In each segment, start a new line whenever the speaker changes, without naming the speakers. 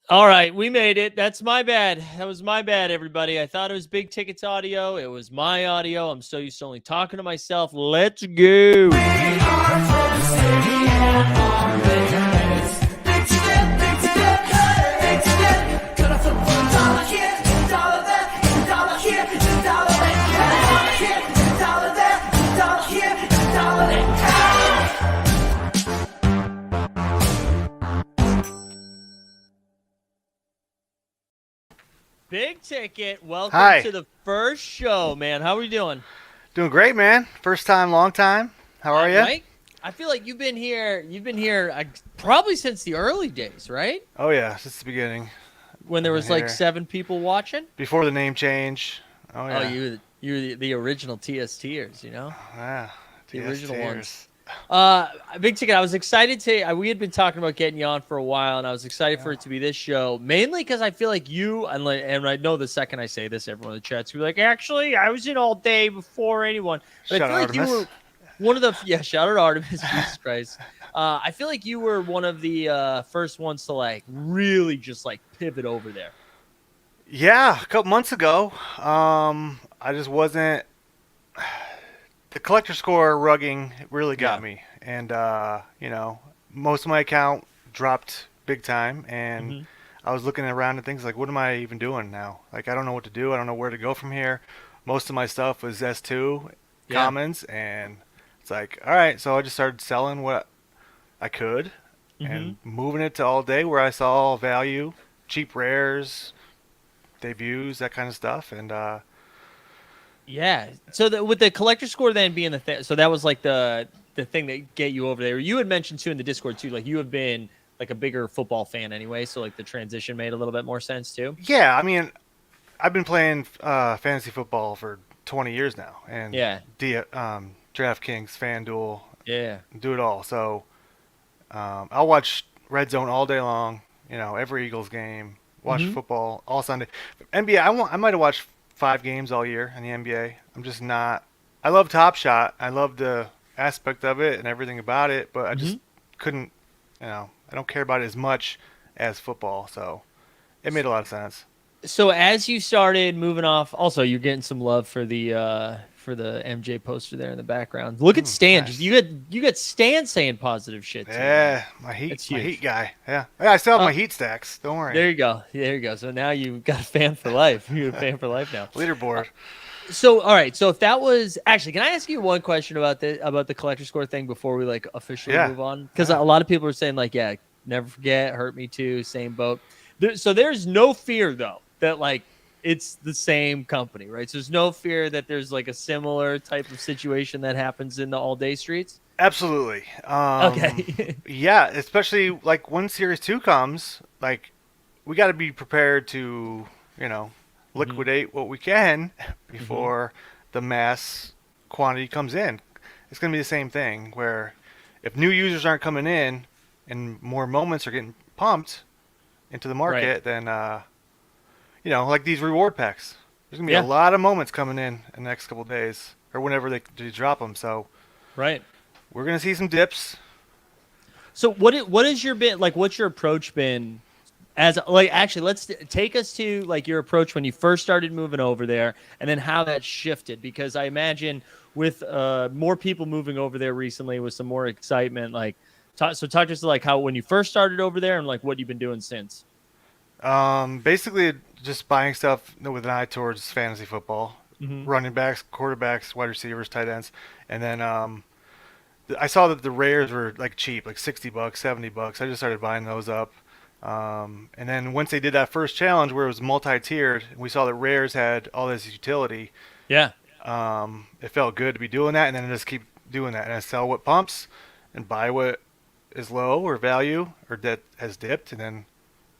All right, we made it. That's my bad. That was my bad, everybody. I thought it was Big Tickets audio. It was my audio. I'm so used to only talking to myself. Let's go. Big Ticket, welcome
Hi.
to the first show, man. How are we doing?
Doing great, man. First time, long time. How are you?
Right? I feel like you've been here. You've been here probably since the early days, right?
Oh yeah, since the beginning.
When there
I've been
was like
here
7 people watching.
before the name change. Oh
Oh,
yeah.
you were the original TSTers,
Yeah.
the
TS
original ones.
tears.
Big Ticket. I was excited to. We had been talking about getting you on for a while, and I was excited for
Yeah.
it to be this show, mainly because I feel like you and I know the second I say this, everyone in the chat's gonna be like, "Actually, I was in all day before anyone." But I
Shout
feel
out
like you
Artemis.
were one of the shout out Artemis, Jesus Christ. I feel like you were one of the first ones to like really just like pivot over there.
Yeah, a couple months ago. I just wasn't. The collector score rugging really got
Yeah.
me, and most of my account dropped big time, and
Hmm.
I was looking around at things like, what am I even doing now? Like, I don't know what to do. I don't know where to go from here. Most of my stuff was S2
Yeah.
commons, and it's like, all right. So I just started selling what I could
Hmm.
and moving it to all day where I saw value, cheap rares, debuts, that kind of stuff. And
Yeah. So with the collector score then being the thing, so that was like the thing that get you over there. You had mentioned too in the Discord too, like you have been like a bigger football fan anyway, so like the transition made a little bit more sense too.
yeah, I mean, I've been playing fantasy football for 20 years now, and
Yeah.
DraftKings, FanDuel,
Yeah.
do it all. So I'll watch Red Zone all day long. Every Eagles game. Watch
Hmm.
football all Sunday. NBA. I might have watched 5 games all year in the NBA. I'm just not. I love Top Shot. I love the aspect of it and everything about it, but I just
Hmm.
couldn't. I don't care about it as much as football. So it made a lot of sense.
So as you started moving off, also you're getting some love for the MJ poster there in the background. Look at Stan. Just
Nice.
you got Stan saying positive shit too, man.
Yeah, my heat,
That's
my heat
huge.
guy. Yeah, yeah. I still have
Uh,
my heat stacks. Don't worry.
there you go. There you go. So now you got a fan for life. You're a fan for life now.
Leaderboard.
So all right, so if that was actually, can I ask you one question about the collector score thing before we like officially
Yeah,
move on? Because a
yeah.
lot of people are saying like, yeah, never forget, hurt me too, same boat. So there's no fear though that like it's the same company, right? So there's no fear that there's like a similar type of situation that happens in the all day streets.
Absolutely.
Okay.
Yeah, especially like when Series 2 comes, like we got to be prepared to, you know,
Hmm.
liquidate what we can
Hmm.
before the mass quantity comes in. It's going to be the same thing where if new users aren't coming in and more moments are getting pumped into the
Right.
market, then like these reward packs. There's going to be a
Yeah.
lot of moments coming in the next couple of days or whenever they drop them. So,
Right.
we're going to see some dips.
So what is your bit like? What's your approach been as like actually take us to like your approach when you first started moving over there and then how that shifted because I imagine with more people moving over there recently with some more excitement like talk to us like how when you first started over there and like what you've been doing since.
Basically, just buying stuff with an eye towards fantasy football,
Hmm.
running backs, quarterbacks, wide receivers, tight ends, and then I saw that the rares were like cheap, like $60, $70. I just started buying those up. And then once they did that first challenge where it was multi-tiered, we saw that rares had all this utility.
Yeah.
It felt good to be doing that, and then I just keep doing that, and I sell what pumps, and buy what is low or value or that has dipped, and then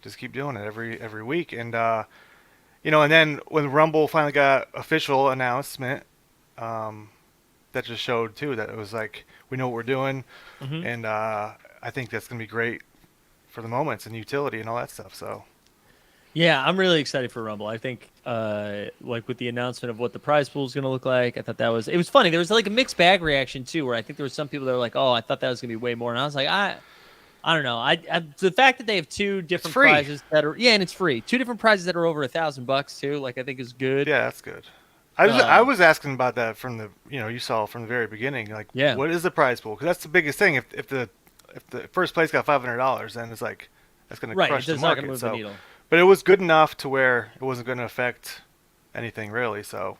just keep doing it every week. And and then when Rumble finally got official announcement, um, that just showed too that it was like we know what we're doing,
Hmm.
and I think that's gonna be great for the moments and utility and all that stuff. So
Yeah, I'm really excited for Rumble. I think, like with the announcement of what the prize pool is going to look like, I thought it was funny. There was like a mixed bag reaction too, where I think there was some people that were like, "Oh, I thought that was going to be way more," and I was like, I don't know. The fact that they have two different
free.
prizes that are and it's free. Two different prizes that are over $1,000 too. Like I think is good.
Yeah, that's good. I was asking about that from the you saw from the very beginning. Like,
Yeah.
what is the prize pool? Because that's the biggest thing. If the first place got $500, then it's like that's going to
Right.
crush
It's
the
not going
market.
to move
So,
the needle.
but it was good enough to where it wasn't going to affect anything really. So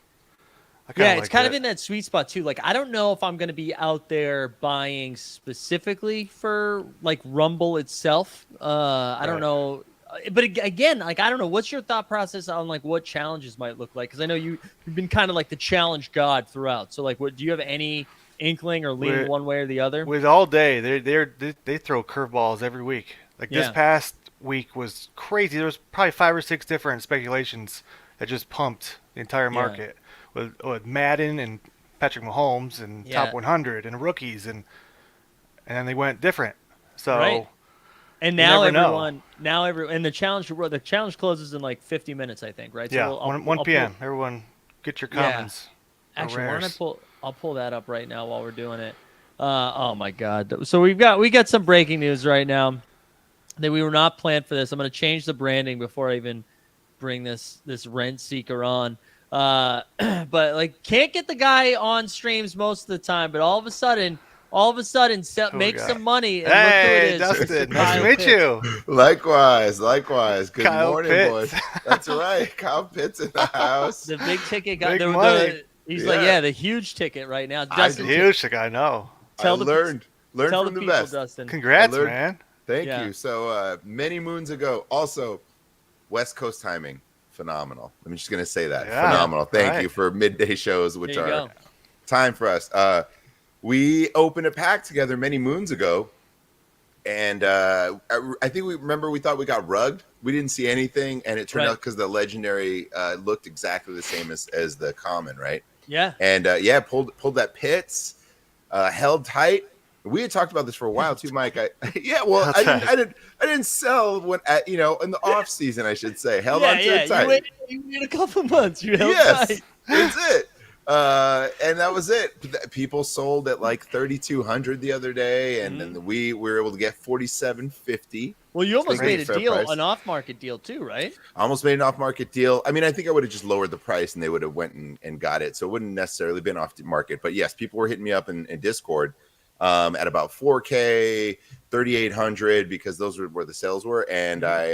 Yeah, it's kind of in that sweet spot too. Like I don't know if I'm going to be out there buying specifically for like Rumble itself. I don't
Right.
know, but again, like I don't know. What's your thought process on like what challenges might look like? Because I know you've been kind of like the challenge god throughout. So like, what do you have any inkling or lean
With-
one way or the other?
With all day, they throw curveballs every week. Like this
Yeah.
past week was crazy. There was probably 5 or 6 different speculations that just pumped the entire
Yeah.
market with Madden and Patrick Mahomes and
Yeah.
top 100 and rookies and then they went different. So
Right. And
you
now
never know.
and the challenge closes in like 50 minutes, I think, right? So
yeah,
I'll
1
pull-
p.m. Everyone, get your
Yeah.
commons. or
Actually, why don't I
rares.
I'll pull that up right now while we're doing it. Oh my God! So we got some breaking news right now that we were not planned for this. I'm going to change the branding before I even bring this rent seeker on. But like, can't get the guy on streams most of the time. But all of a sudden, make
guy?
some money. And look who it
Hey,
is.
Dustin, nice
Kyle
to meet
Pitts.
you.
Likewise. Good
Kyle
morning,
Pitts.
boys. That's right. Kyle Pitts in the house.
The big ticket guy.
Big
the,
money.
he's
Yeah.
like, yeah, the huge ticket right now.
I
Dustin,
Huge, the guy. No,
tell
I
the
learned
tell
from
the
the
people,
best.
Dustin.
congrats,
I learned-
man.
Thank
Yeah.
you. So many moons ago, also West Coast timing, phenomenal. I'm just gonna say that,
Yeah.
phenomenal. Thank
Right.
you for midday shows, which
There you
are
go.
time for us. We opened a pack together many moons ago, and I think we thought we got rugged. We didn't see anything, and it turned
Right.
out because the legendary looked exactly the same as the common, right?
Yeah.
And pulled that Pitts, held tight. We had talked about this for a while too, Mike. I didn't sell when in the off season, I should say. Held on to it tight.
You waited a couple months. You held
Yes,
tight.
that's it. And that was it. People sold at like 3,200 the other day, and then we were able to get 4,750.
Well, you almost
Pretty
made a
fair
deal,
price.
an off-market deal too, right?
Almost made an off-market deal. I mean, I think I would have just lowered the price, and they would have went and got it. So it wouldn't necessarily been off the market. But yes, people were hitting me up in Discord at about 4K, 3,800 because those were where the sales were, and I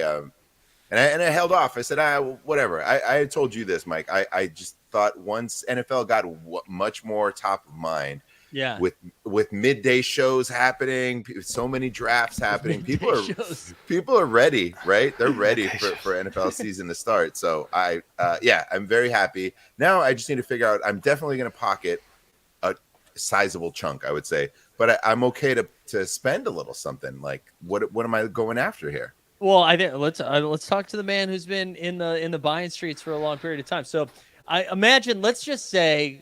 held off. I said, whatever. I had told you this, Mike. I just thought once NFL got much more top of mind,
Yeah.
with midday shows happening, so many drafts happening, people
Shows.
are ready, right? They're ready for NFL season to start. So I'm very happy. Now I just need to figure out. I'm definitely going to pocket a sizable chunk, I would say, but I'm okay to spend a little something. Like what am I going after here?
Well, I think let's talk to the man who's been in the buying streets for a long period of time. So I imagine let's just say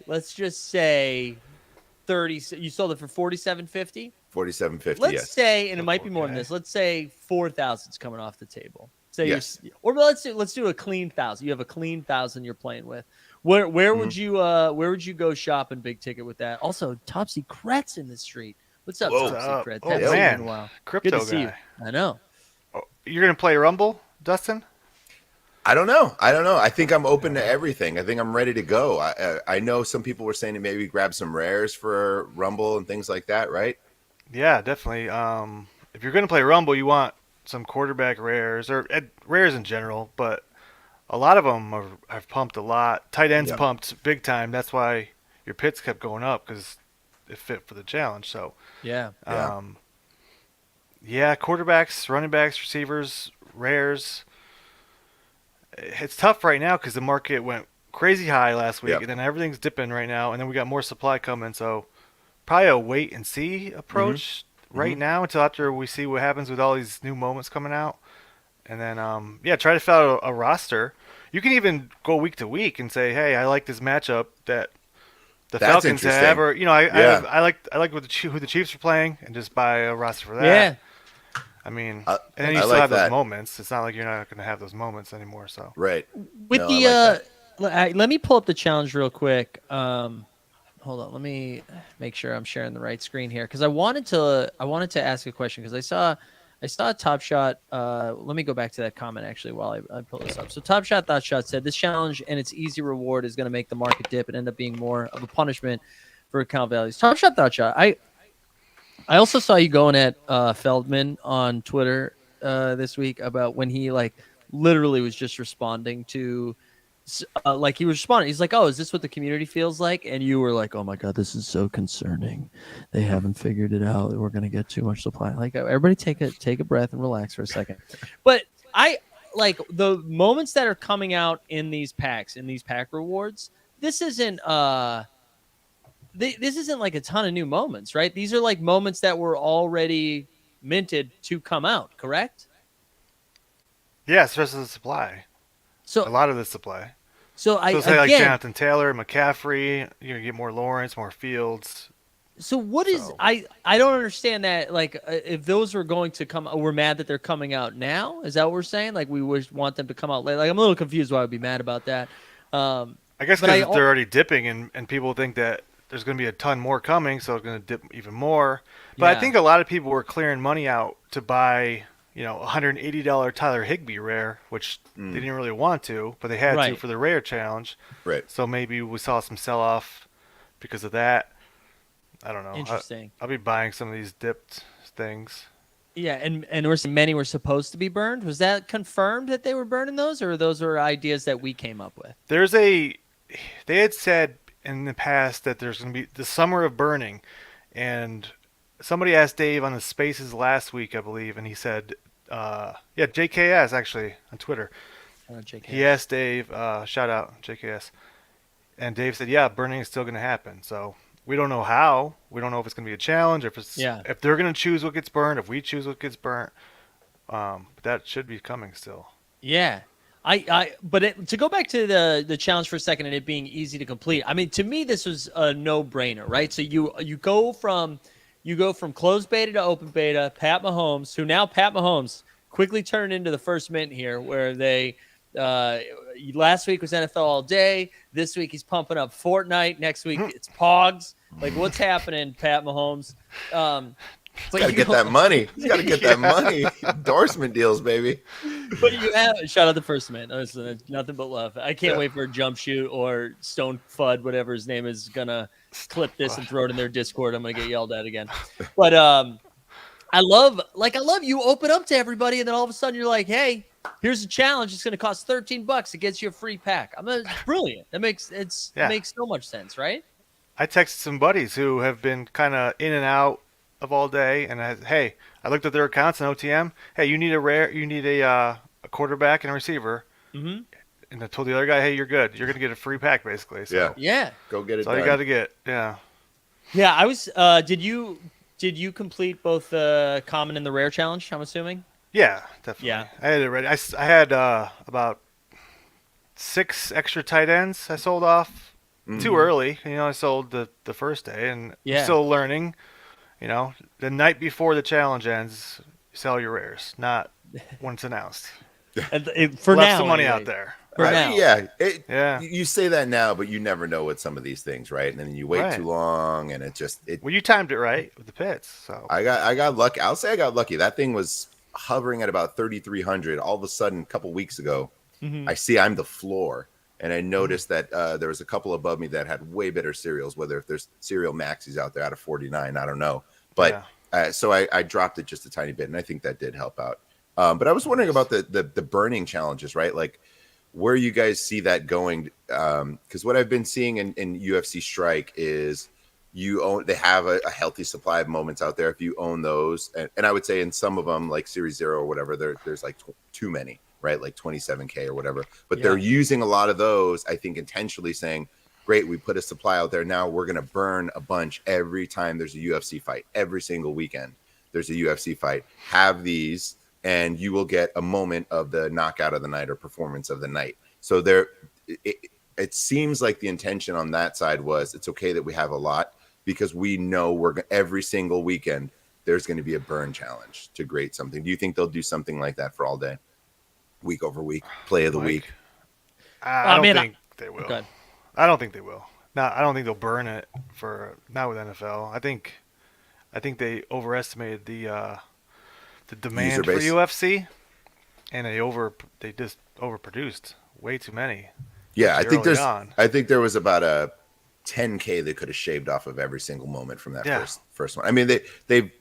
30. You sold it for 4,750.
4,750.
Let's
Yes.
say, and it might be more than
Okay.
this. Let's say 4,000's coming off the table. Say
Yes.
or let's do a clean 1,000. You have a clean 1,000 you're playing with. Where would you go shopping big ticket with that? Also, Topsy Kretz in the street. What's up,
Whoa.
Topsy Kretz?
Oh,
Haven't seen you
man.
in a while.
Crypto
Good to see you.
guy.
I know.
Oh, you're gonna play Rumble, Dustin?
I don't know. I think I'm open to everything. I think I'm ready to go. I know some people were saying to maybe grab some rares for Rumble and things like that, right?
Yeah, definitely. If you're gonna play Rumble, you want some quarterback rares or rares in general, but a lot of them have pumped a lot. Tight ends
Yep.
pumped big time. That's why your pits kept going up because it fit for the challenge. So
Yeah.
quarterbacks, running backs, receivers, rares. It's tough right now because the market went crazy high last week,
Yep.
and then everything's dipping right now, and then we got more supply coming. So probably a wait and see approach right now until after we see what happens with all these new moments coming out, and then try to fill out a roster. You can even go week to week and say, hey, I like this matchup that the
That's
Falcons
interesting.
have, or
Yeah.
I like who the Chiefs are playing, and just buy a roster for that.
Yeah.
I mean,
I
and then you
I
still
like
have those
that.
moments. It's not like you're not going to have those moments anymore. So
Right.
With
No,
the
I like
let me pull up the challenge real quick. Hold on, let me make sure I'm sharing the right screen here because I wanted to ask a question because I saw I saw Top Shot. Let me go back to that comment actually while I pull this up. So Top Shot Thought Shot said this challenge and its easy reward is going to make the market dip and end up being more of a punishment for account values. Top Shot Thought Shot. I also saw you going at Feldman on Twitter this week about when he like literally was just responding to like he was responding. He's like, "Oh, is this what the community feels like?" And you were like, "Oh my god, this is so concerning. They haven't figured it out. We're gonna get too much supply." Like everybody, take a breath and relax for a second. But I like the moments that are coming out in these packs, in these pack rewards. This isn't this isn't like a ton of new moments, right? These are like moments that were already minted to come out, correct?
Yeah, it's just the supply.
So
A lot of the supply.
so I
So say like
again,
Jonathan Taylor, McCaffrey, you're gonna get more Lawrence, more Fields.
so what is
So-
I don't understand that like if those are going to come, we're mad that they're coming out now. Is that what we're saying? Like we want them to come out late. Like I'm a little confused why I'd be mad about that.
I guess
But I
because they're already dipping, and people think that there's going to be a ton more coming, so it's going to dip even more. But
Yeah.
I think a lot of people were clearing money out to buy, $180 Tyler Higbee rare, which they didn't really want to, but they had to
Right.
for the rare challenge.
Right.
So maybe we saw some sell off because of that. I don't know.
Interesting.
I'll be buying some of these dipped things.
Yeah, and we're saying many were supposed to be burned. Was that confirmed that they were burning those, or those were ideas that we came up with?
They had said in the past that there's going to be the summer of burning, and somebody asked Dave on the Spaces last week, I believe, and he said, JKS actually on Twitter.
JK.
He asked Dave, shout out JKS, and Dave said, yeah, burning is still going to happen. So we don't know how. We don't know if it's going to be a challenge, if they're going to choose what gets burned, if we choose what gets burnt. But that should be coming still.
Yeah. To go back to the challenge for a second and it being easy to complete. I mean, to me, this was a no-brainer, right? So you go from closed beta to open beta. Pat Mahomes, who now Pat Mahomes quickly turned into the first mint here, where they last week was NFL all day. This week he's pumping up Fortnite. Next week it's Pogs. Like, what's happening, Pat Mahomes?
He's got to get that money. He's got to get that money. Endorsement deals, baby.
But you have shout out the first man. Listen, it's nothing but love. I can't
Yeah.
wait for a jump shoot or Stone Fud, whatever his name is, gonna clip this and throw it in their Discord. I'm gonna get yelled at again. But I love you open up to everybody, and then all of a sudden you're like, hey, here's a challenge. It's gonna cost $13. It gets you a free pack. It's brilliant. It makes so much sense, right?
I texted some buddies who have been kind of in and out of all day, and I looked at their accounts in OTM. Hey, you need a quarterback and a receiver.
Mm-hmm.
And I told the other guy, hey, you're good. You're gonna get a free pack basically. So
Yeah.
Yeah.
Go get it
that's all you
done.
got to get. Yeah.
Yeah. I was. Did you complete both the common and the rare challenge? I'm assuming.
Yeah, definitely.
Yeah.
I had it ready. I had about 6 extra tight ends I sold off too early. I sold the first day, and
Yeah.
I'm still learning. The night before the challenge ends, you sell your rares, not when it's announced.
For
Left
now,
some money
anyway.
out there.
For now.
Yeah.
Yeah.
You say that now, but you never know with some of these things, right? And then you wait
Right.
too long, and
Well, you timed it right with the pits, so
I got lucky. I'll say I got lucky. That thing was hovering at about 3,300. All of a sudden, a couple weeks ago,
Mhm.
I see I'm the floor, and I noticed that there was a couple above me that had way better cereals. Whether if there's cereal maxis out there out of 49, I don't know. But so I dropped it just a tiny bit, and I think that did help out. But I was wondering about the burning challenges, right? Like where you guys see that going, because what I've been seeing in UFC Strike is they have a healthy supply of moments out there. If you own those, and I would say in some of them, like Series 0 or whatever, there's like too many, right? Like 27K or whatever. But they're using a lot of those, I think, intentionally saying, great, we put a supply out there. Now we're going to burn a bunch every time there's a UFC fight. Every single weekend there's a UFC fight. Have these, and you will get a moment of the knockout of the night or performance of the night. So it seems like the intention on that side was it's okay that we have a lot because we know every single weekend there's going to be a burn challenge to grade something. Do you think they'll do something like that for all day, week over week, play of the week?
I don't think they will.
Okay.
I don't think they will. No, I don't think they'll burn it not with NFL. I think they overestimated the the demand for
base.
UFC, and they just overproduced way too many.
Yeah,
especially early on.
I think there was about a 10K they could have shaved off of every single moment from that
Yeah.
first one. I mean, they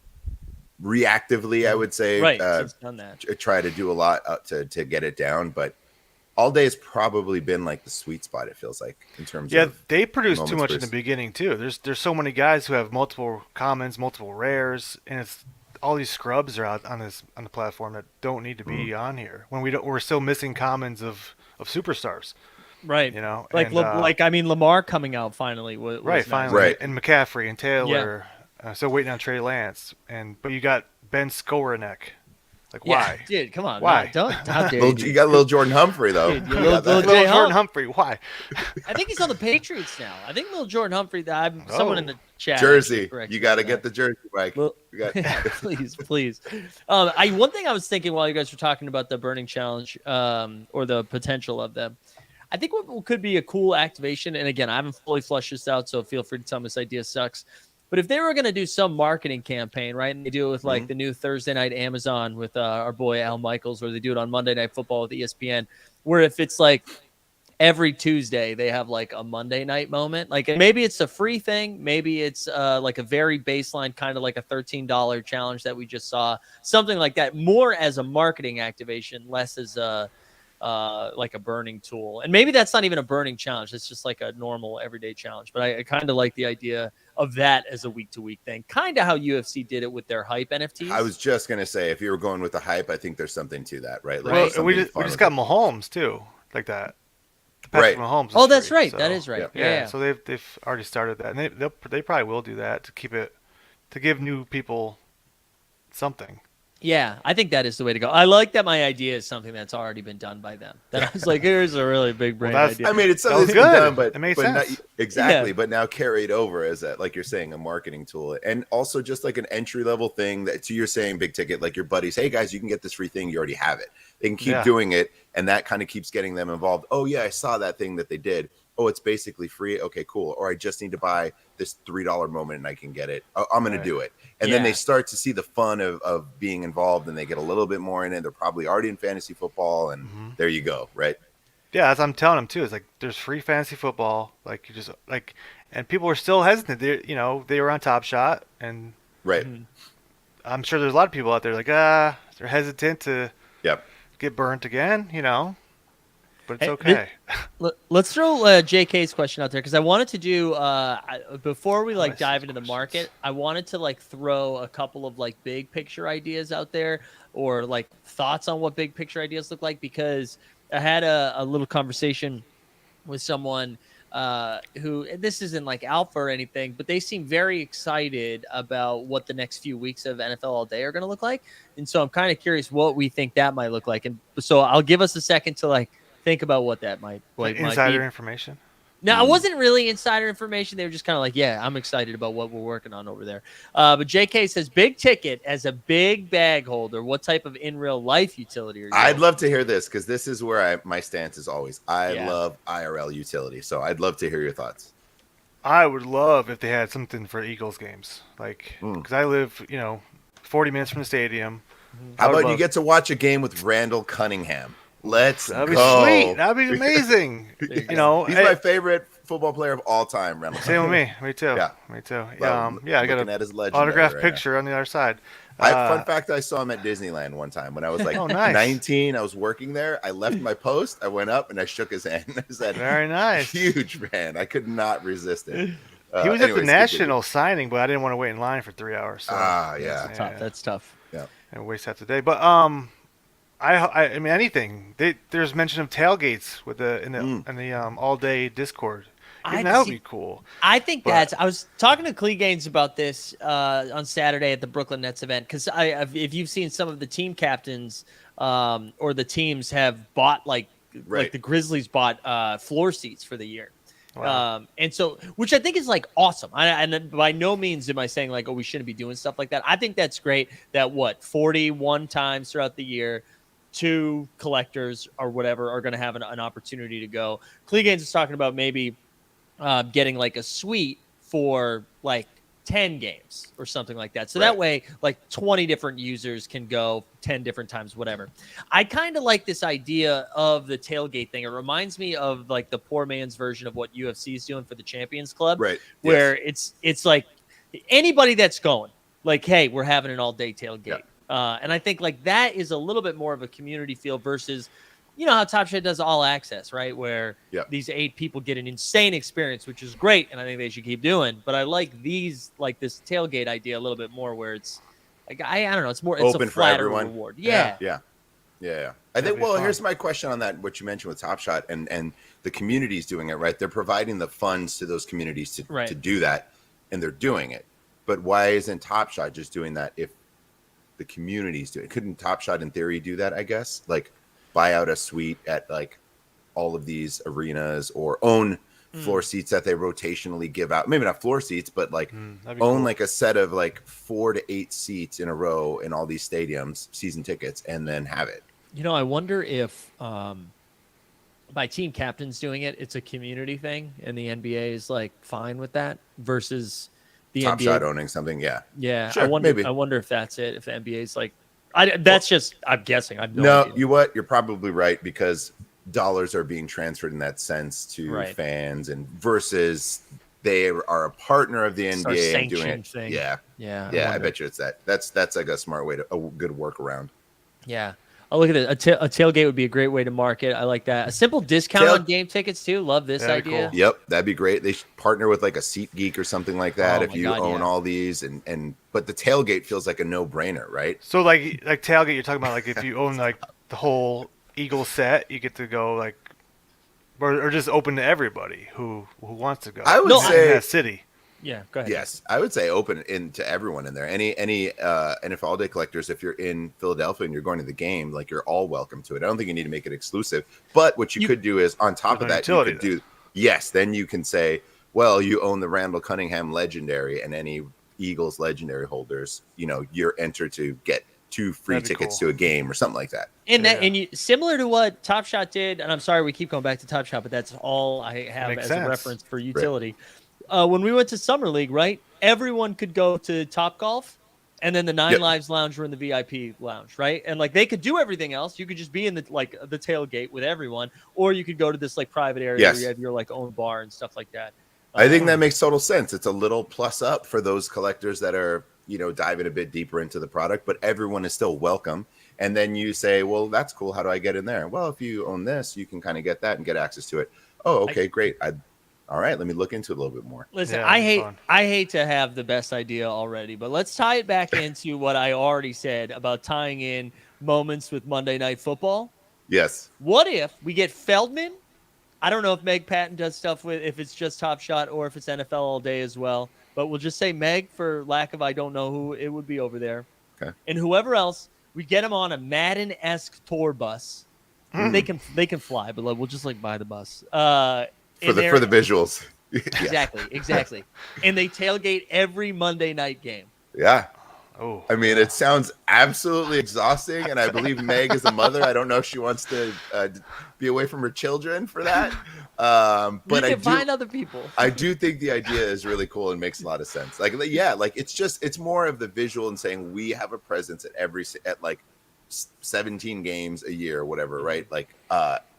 reactively, I would say,
Right. He's done that.
try to do a lot to get it down, but all day has probably been like the sweet spot. It feels like in terms
Yeah,
of
they produce too
moments
much in the
versus-
beginning too. There's so many guys who have multiple commons, multiple rares, and it's all these scrubs are out on the platform that don't need to be on here. When we're still missing commons of superstars.
Right.
You know,
like
and,
I mean, Lamar coming out finally was
right,
nice.
finally,
Right.
and McCaffrey and Taylor. Still waiting on Trey Lance, but you got Ben Skowronek. Like,
Yeah,
why?
dude, come on.
Why?
Man. Don't. How dare
Little,
you?
you got little Jordan Humphrey though.
Dude, you
You
little-
got that.
little
Little
Jay
Jordan
Hump.
Humphrey, why?
I think he's on the Patriots now. I think little Jordan Humphrey.
Oh.
Someone in the chat.
Jersey.
actually corrected
You
me
got to
on
get
that.
the jersey, Mike.
Well,
You got-
yeah, please. One thing I was thinking while you guys were talking about the burning challenge, or the potential of them, I think what could be a cool activation. And again, I haven't fully flushed this out, so feel free to tell me this idea sucks. But if they were going to do some marketing campaign, right, and they do it with like the new Thursday Night Amazon with our boy Al Michaels, or they do it on Monday Night Football with ESPN, where if it's like every Tuesday they have like a Monday night moment, like maybe it's a free thing, maybe it's like a very baseline kind of like a $13 challenge that we just saw, something like that, more as a marketing activation, less as a like a burning tool. And maybe that's not even a burning challenge, it's just like a normal everyday challenge. But I kind of like the idea of that as a week-to-week thing, kind of how UFC did it with their hype NFTs.
I was just gonna say, if you were going with the hype, I think there's something to that, right? Like,
Well,
there's
we
something
just
fun
we just
with
got
it.
Mahomes too, like that.
Right.
Patrick Mahomes. is
Oh, that's
free,
right.
so-
That is right.
yeah.
Yeah.
So they've already started that, and they probably will do that to keep it, to give new people something.
Yeah, I think that is the way to go. I like that my idea is something that's already been done by them. That I was like, here's a really big brain
that's-
idea.
I mean, it's
That
something
was
that's been
good.
done, but
It made
but not-
sense.
exactly.
Yeah.
But now carried over as a, like you're saying, a marketing tool, and also just like an entry level thing that, to you're saying, big ticket, like your buddies, hey guys, you can get this free thing, you already have it. They can keep
Yeah.
doing it, and that kind of keeps getting them involved. Oh yeah, I saw that thing that they did. Oh, it's basically free. Okay, cool. Or I just need to buy this $3 moment and I can get it. Oh, I'm going
Right.
to do it. And then
Yeah.
they start to see the fun of being involved, and they get a little bit more in it. They're probably already in fantasy football, and there you go. Right.
Yeah, as I'm telling them too, it's like there's free fantasy football. Like you just like, and people are still hesitant. They were on Top Shot, and
Right.
I'm sure there's a lot of people out there like they're hesitant to
Yep.
get burnt again. But it's
Hey,
okay.
Let's throw JK's question out there, because I wanted to do before we like
I see
dive
these
into the
questions.
market. I wanted to like throw a couple of like big picture ideas out there, or like thoughts on what big picture ideas look like, because I had a little conversation with someone who, and this isn't like alpha or anything, but they seem very excited about what the next few weeks of NFL All Day are going to look like. And so I'm kind of curious what we think that might look like. And so I'll give us a second to like think about what that might
Insider
be.
information.
Now, it wasn't really insider information. They were just kind of like, yeah, I'm excited about what we're working on over there. But JK says, big ticket as a big bag holder, what type of in real life utility are you
I'd
going?
love to hear this, because this is where my stance is always. I
Yeah.
love IRL utility, so I'd love to hear your thoughts.
I would love if they had something for Eagles games, like because I live 40 minutes from the stadium. I
How
would
about you
love-
get to watch a game with Randall Cunningham? Let's
That'd be
go.
sweet. That'd be amazing.
He's my favorite football player of all time, Randall.
Same with me. Me too.
Yeah.
Me too.
Love
I got
looking
an
at his legendary
autographed
right now.
picture on the other side.
Fun fact, I saw him at Disneyland one time when I was like
Oh, nice.
19. I was working there. I left my post. I went up and I shook his hand. I said,
Very nice.
huge fan. I could not resist it.
He was at
anyways,
the
continue.
national signing, but I didn't want to wait in line for 3 hours. So
Yeah.
Tough. That's tough.
and waste half the day. But I mean anything. There's mention of tailgates with in the all day Discord. Even that would be cool.
I think
But-
I was talking to Cleganes about this on Saturday at the Brooklyn Nets event, because if you've seen some of the team captains or the teams have bought like
Right.
the Grizzlies bought floor seats for the year.
Wow.
And so, which I think is like awesome. And by no means am I saying like, oh, we shouldn't be doing stuff like that. I think that's great that 41 times throughout the year, 2 collectors or whatever are going to have an opportunity to go. Cleganes is talking about maybe getting like a suite for like 10 games or something like that. So
Right.
that way, like 20 different users can go 10 different times, whatever. I kind of like this idea of the tailgate thing. It reminds me of like the poor man's version of what UFC is doing for the Champions Club,
Right.
where
Yes.
it's like anybody that's going, like, hey, we're having an all day tailgate. And I think like that is a little bit more of a community feel versus, you know how Top Shot does all access, right? Where these 8 people get an insane experience, which is great, and I think they should keep doing. But I like this tailgate idea a little bit more, where it's like I don't know, it's
Open
a
for
flatter
everyone.
reward. Yeah.
Yeah. I
That'd
think.
be
Well,
fun.
here's my question on that. What you mentioned with Top Shot and the community's doing it right. They're providing the funds to those communities to do that, and they're doing it. But why isn't Top Shot just doing that if the community's doing it? Couldn't Top Shot in theory do that? I guess like buy out a suite at like all of these arenas or own floor seats that they rotationally give out. Maybe not floor seats, but like
That'd be
own
cool.
like a set of like 4 to 8 seats in a row in all these stadiums, season tickets, and then have it.
You know, I wonder if by team captains doing it, it's a community thing, and the NBA is like fine with that versus the
Top
NBA
Shot owning something. Yeah.
I wonder.
maybe.
I wonder if that's it. If the NBA is like, that's just. I'm guessing. I have no
No,
idea.
you what? You're probably right because dollars are being transferred in that sense to
Right.
fans and versus they are a partner of the
It's our
NBA and doing
sanctioned
it.
thing.
Yeah.
Yeah.
Yeah, I
wonder.
bet you it's that. That's like a smart way a good workaround.
Yeah. Oh, look at it. A tailgate would be a great way to market. I like that. A simple discount on game tickets too. Love this
That'd be
idea.
cool.
Yep, that'd be great. They should partner with like a SeatGeek or something like that
Oh
if
my
you
God,
own
yeah.
all these and but the tailgate feels like a no-brainer, right?
So like tailgate, you're talking about like if you own like the whole Eagle set, you get to go like, or just open to everybody who wants to go.
I would
No,
say
in that city.
Yeah. Go ahead.
yes, I would say open to everyone in there. Any NFL All Day collectors, if you're in Philadelphia and you're going to the game, like you're all welcome to it. I don't think you need to make it exclusive. But what you could do is on top
With
of
no
that, you
utility
could do then you can say, well, you own the Randall Cunningham Legendary and any Eagles Legendary holders, you're entered to get 2 free
That'd be
tickets
cool.
to a game or something like that.
And that,
Yeah.
and you, similar to what Top Shot did, and I'm sorry we keep going back to Top Shot, but that's all I have
Makes
as
sense.
a reference for utility. When we went to Summer League, right? Everyone could go to Top Golf, and then the Nine
Yep.
Lives Lounge were in the VIP lounge, right? And like they could do everything else. You could just be in the tailgate with everyone, or you could go to this like private area
Yes.
where you have your like own bar and stuff like that.
I think that makes total sense. It's a little plus up for those collectors that are, diving a bit deeper into the product, but everyone is still welcome. And then you say, well, that's cool. How do I get in there? Well, if you own this, you can kind of get that and get access to it. Oh, okay, great. All right, let me look into it a little bit more.
Listen,
Yeah,
I
it'd be
hate
fun.
I hate to have the best idea already, but let's tie it back into what I already said about tying in moments with Monday Night Football.
Yes.
What if we get Feldman? I don't know if Meg Patton does stuff with if it's just Top Shot or if it's NFL all day as well. But we'll just say Meg for lack of I don't know who it would be over there.
Okay.
And whoever else, we get them on a Madden-esque tour bus. They can fly, but like, we'll just like buy the bus.
For the visuals. Yeah.
Exactly. And they tailgate every Monday night game.
Yeah.
Oh,
I mean, it sounds absolutely exhausting, and I believe Meg is a mother. I don't know if she wants to be away from her children for that, but
You can find other people.
I do think the idea is really cool and makes a lot of sense. Like it's more of the visual and saying we have a presence at like 17 games a year or whatever, right? Like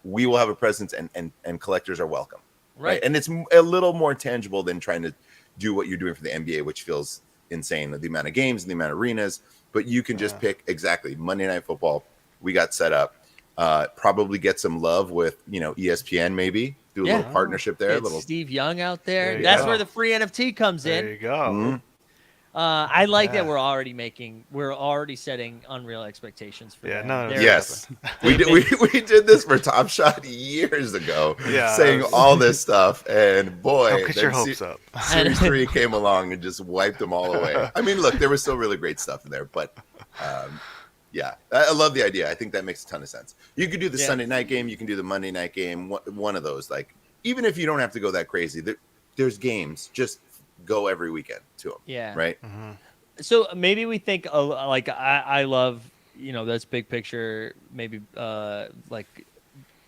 we will have a presence and collectors are welcome, right? And it's a little more tangible than trying to do what you're doing for the NBA, which feels insane, the amount of games and the amount of arenas. But you can just pick exactly Monday Night Football. We got set up. Probably get some love with ESPN, maybe do a little partnership there.
Get Steve Young out there.
There you
That's
go.
where the free NFT comes
there
in.
you go.
Mhm.
I like that
Yeah.
we're already setting unreal expectations for
Yeah,
them.
no,
They're-
Yes, we did this for Top Shot years ago,
Yeah,
saying
that was-
all this stuff, and boy,
Don't get your
then
hopes up.
Series 3 came along and just wiped them all away. I mean, look, there was still really great stuff in there, but yeah, I love the idea. I think that makes a ton of sense. You could do the
Yeah.
Sunday night game, you can do the Monday night game, one of those. Like, even if you don't have to go that crazy, there's games. Just go every weekend to them.
Yeah.
Right.
So maybe we think like I love that's big picture. Maybe like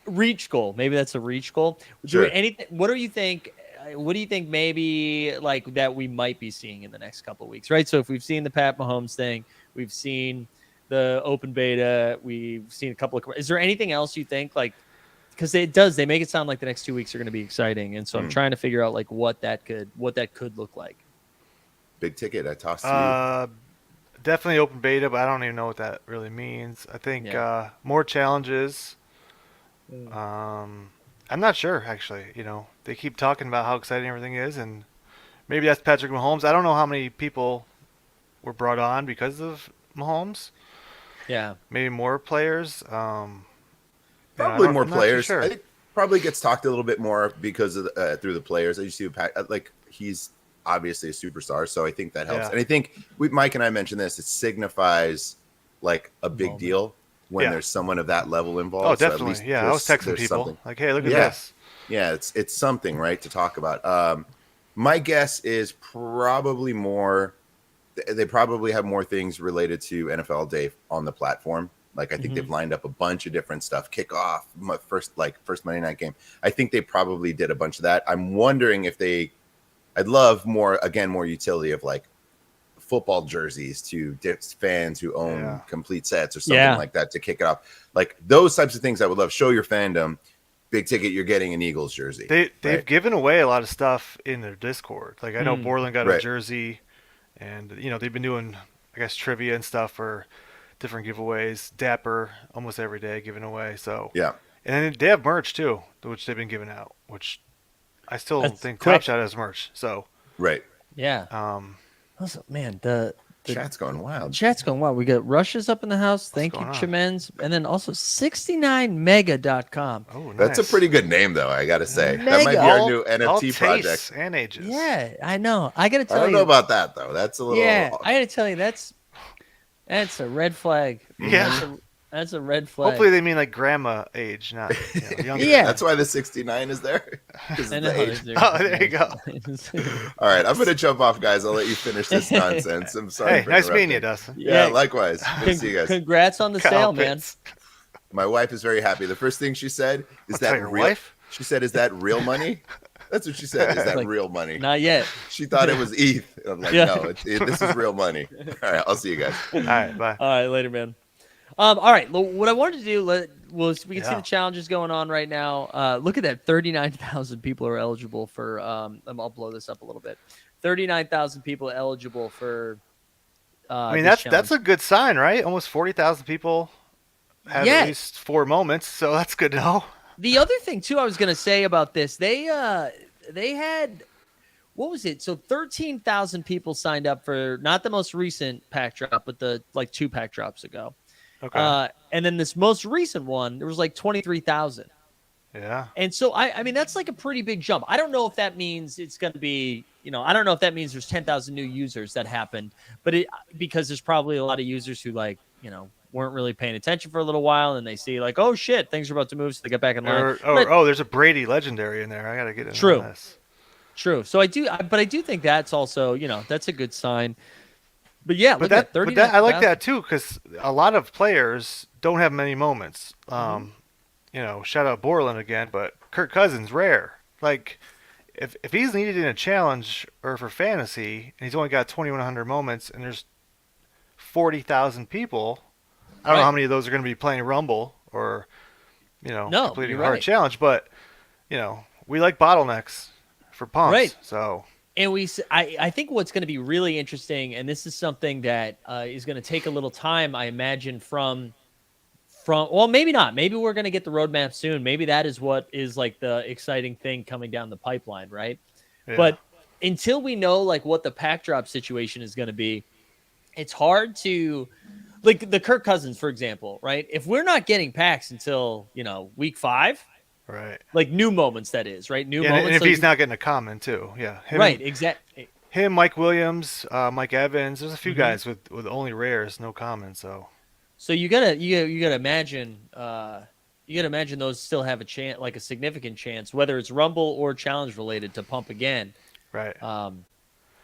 reach goal. Maybe that's a reach goal.
Sure.
Anything? What do you think? what do you think maybe like that we might be seeing in the next couple of weeks, right? So if we've seen the Pat Mahomes thing, we've seen the open beta, we've seen a couple of. Is there anything else you think like? Because they make it sound like the next 2 weeks are going to be exciting, and so I'm trying to figure out like what that could look like.
Big ticket. I tossed to you.
Definitely open beta, but I don't even know what that really means. I think more challenges. I'm not sure actually. They keep talking about how exciting everything is, and maybe that's Patrick Mahomes. I don't know how many people were brought on because of Mahomes.
Yeah,
Maybe more players.
Probably more
I'm not too
players.
sure.
I think probably gets talked a little bit more because of through the players. I used to like he's obviously a superstar, so I think that helps.
Yeah.
And I think Mike and I mentioned this. It signifies like a big deal when there's someone of that level involved.
Oh,
So at
definitely.
least
I was texting
there's
people
something.
like, "Hey, look at
Yeah.
this."
Yeah, it's something, right, to talk about. My guess is probably more. They probably have more things related to NFL Day on the platform. Like I think they've lined up a bunch of different stuff. Kickoff, first Monday night game. I think they probably did a bunch of that. I'm wondering if I'd love more utility of like football jerseys to fans who own complete sets or something like that to kick it off. Like those types of things I would love. Show your fandom. Big ticket, you're getting an Eagles jersey.
They've given away a lot of stuff in their Discord. Like I know Borland got a jersey, and they've been doing I guess trivia and stuff for different giveaways. Dapper almost every day giving away. So
yeah,
and then they have merch too, which they've been giving out. Which I still
That's
think
quick.
Top Shot has merch. So
yeah. Man, the
chat's going wild.
Chat's going wild. We got Rushes up in the house. Thank you,
going on?
Chimens. And then also 69mega.com.
oh, nice.
That's a pretty good name, though. I gotta say that might be
Mega.
our new
all
NFT project.
tastes and ages.
Yeah, I know. I got to
I
tell
don't
you.
know about that though. That's a little.
Yeah, I got to tell you, that's a red flag.
Yeah.
That's a red flag.
Hopefully they mean like grandma age, not younger.
Yeah.
That's why the 69 is there. 'Cause
I
of
know,
the age.
Oh, there you go.
All right, I'm gonna jump off, guys. I'll let you finish this nonsense. I'm sorry.
Hey,
for
nice meeting you,
interrupting.
Dustin.
Yeah,
Yeah.
likewise. Good to see you guys.
Congrats on the
Kyle
sale, man.
Pitts.
My wife is very happy. The first thing she said is
I'll tell
that
your
real.
wife?
She said, "Is that real money?" That's what she said. Is that
Like,
real money?
Not yet.
She thought it was ETH. And I'm like,
Yeah.
no, this is real money. All right, I'll see you guys.
All right, bye.
All right, later, man. All right. What I wanted to do was we can see
Yeah.
the challenges going on right now. Look at that. 39,000 people are eligible for. I'll blow this up a little bit. 39,000 people eligible for.
I mean,
this
that's a good sign, right? Almost 40,000 people have
Yeah.
at least 4 moments, so that's good to know.
The other thing too, I was gonna say about this, they had, what was it? So 13,000 people signed up for not the most recent pack drop, but the like 2 pack drops ago.
Okay.
And then this most recent one, there was like 23,000.
Yeah.
And so I mean that's like a pretty big jump. I don't know if that means it's going to be, I don't know if that means there's 10,000 new users that happened, but because there's probably a lot of users who weren't really paying attention for a little while and they see like, oh shit, things are about to move, so they get back in line.
Or there's a Brady legendary in there. I got to get in
True.
on this.
True. So I do think that's also, that's a good sign. But yeah, look at 30.
I like that too because a lot of players don't have many moments. Shout out Borland again, but Kirk Cousins rare. Like if he's needed in a challenge or for fantasy and he's only got 2,100 moments and there's 40,000 people, I don't know how many of those are going to be playing Rumble or completing a hard challenge, but we like bottlenecks for pumps.
Right.
So.
And I think what's going to be really interesting, and this is something that is going to take a little time, I imagine, from well, maybe not. Maybe we're going to get the roadmap soon. Maybe that is what is like the exciting thing coming down the pipeline, right?
Yeah.
But until we know like what the pack drop situation is going to be, it's hard to like the Kirk Cousins, for example, right? If we're not getting packs until week 5.
Right.
Like new moments, that is, right? New
Yeah,
moments.
and if
like,
he's not getting a comment too, yeah.
right, exactly.
Him, Mike Williams, Mike Evans. There's a few guys with only rares, no comments.
So you gotta imagine those still have a chance, like a significant chance, whether it's Rumble or challenge related, to pump again.
Right.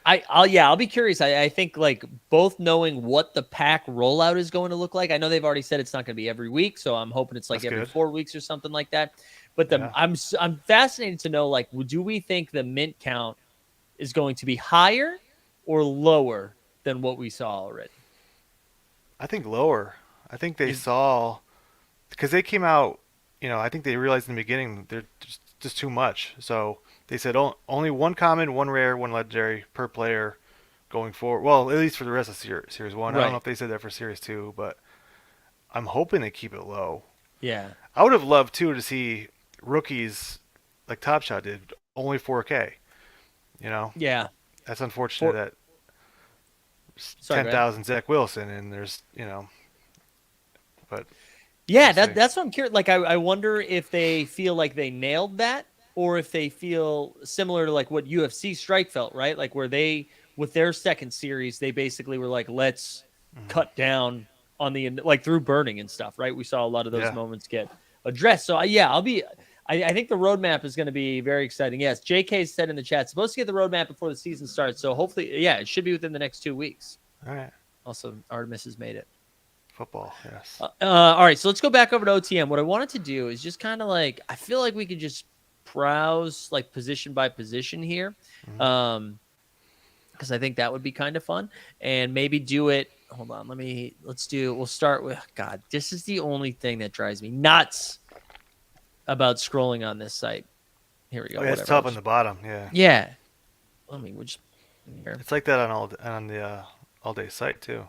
I'll be curious. I think like both knowing what the pack rollout is going to look like. I know they've already said it's not going to be every week, so I'm hoping it's like
That's
every
good.
4 weeks or something like that. But
Yeah.
I'm fascinated to know like do we think the mint count is going to be higher or lower than what we saw already?
I think lower. I think they
Is
saw because they came out. I think they realized in the beginning they're just too much. So they said only one common, one rare, one legendary per player going forward. Well, at least for the rest of series one. I don't know
right.
if they said that for series two, but I'm hoping they keep it low.
Yeah.
I would have loved too to see rookies like Top Shot did only 4K.
Yeah.
That's unfortunate
For
that
sorry, go ahead.
10,000 Zach Wilson and there's but
Yeah,
we'll see.
that's what I'm curious. Like, I wonder if they feel like they nailed that, or if they feel similar to like what UFC Strike felt, right? Like where they with their second series, they basically were like, let's
Mhm.
cut down on the like through burning and stuff, right? We saw a lot of those
Yeah.
moments get addressed. So yeah, I'll be. I think the roadmap is going to be very exciting. Yes, JK said in the chat, supposed to get the roadmap before the season starts. So hopefully, yeah, it should be within the next 2 weeks.
All right.
Also, Artemis has made it.
Football. Yes.
All right, so let's go back over to OTM. What I wanted to do is just kind of like I feel like we could just browse like position by position here,
Mhm.
because I think that would be kind of fun, and maybe do it. Hold on, we'll start with God. This is the only thing that drives me nuts about scrolling on this site. Here we go.
Oh, yeah, it's
Whatever.
tough on the bottom. Yeah.
Yeah. We'll just here.
It's like that on the all day site too.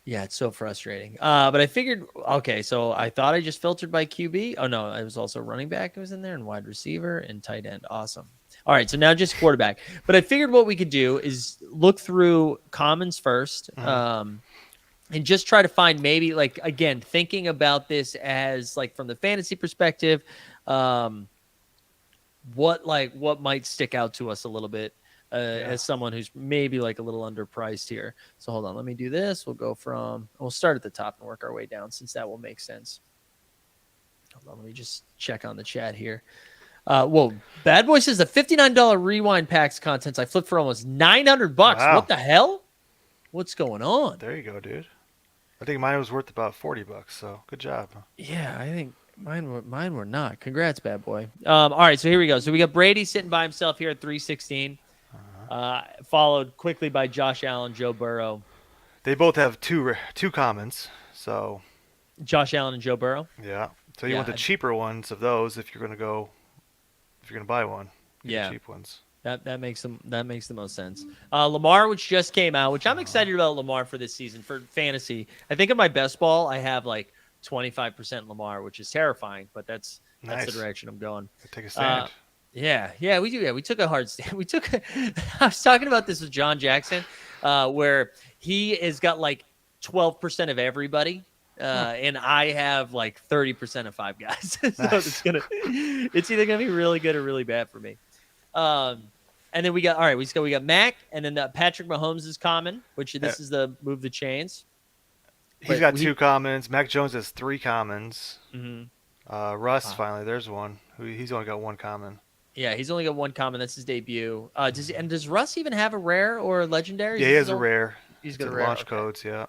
Yeah, it's so frustrating. But I figured, okay, so I thought I just filtered by QB. Oh no, I was also running back who was in there and wide receiver and tight end. Awesome. All right, so now just quarterback. But I figured what we could do is look through commons first,
Mhm.
and just try to find maybe like again thinking about this as like from the fantasy perspective, what might stick out to us a little bit
Yeah.
as someone who's maybe like a little underpriced here. So hold on, let me do this. We'll start at the top and work our way down since that will make sense. Hold on, let me just check on the chat here. Whoa, Bad Boy says the $59 rewind packs contents I flipped for almost $900.
Wow.
What the hell? What's going on?
There you go, dude. I think mine was worth about $40. So good job.
Yeah, I think mine were not. Congrats, Bad Boy. All right, so here we go. So we got Brady sitting by himself here at 316. Followed quickly by Josh Allen, Joe Burrow.
They both have two commons. So
Josh Allen and Joe Burrow.
yeah. So you
Yeah,
want the cheaper ones of those if you're gonna buy one. Get the
Yeah.
cheap ones.
That makes the most sense. Lamar, which just came out, which I'm excited about Lamar for this season for fantasy. I think in my best ball I have like 25% Lamar, which is terrifying, but that's
Nice.
the direction I'm going.
Take a stand.
Yeah, we do. Yeah, we took a hard stand. I was talking about this with John Jackson, where he has got like 12% of everybody, and I have like 30% of five guys. So
Nice.
it's either gonna be really good or really bad for me. And then we got Mac, and then Patrick Mahomes is common, which this is the move the chains.
He's got two commons. Mac Jones has three commons.
Mm-hmm.
Russ finally, there's one. He's only got one common.
Yeah, he's only got one common. That's his debut. Does Russ even have a rare or a legendary?
Yeah, he has a rare.
He's
It's
got a
in
rare.
launch
Okay.
codes. Yeah.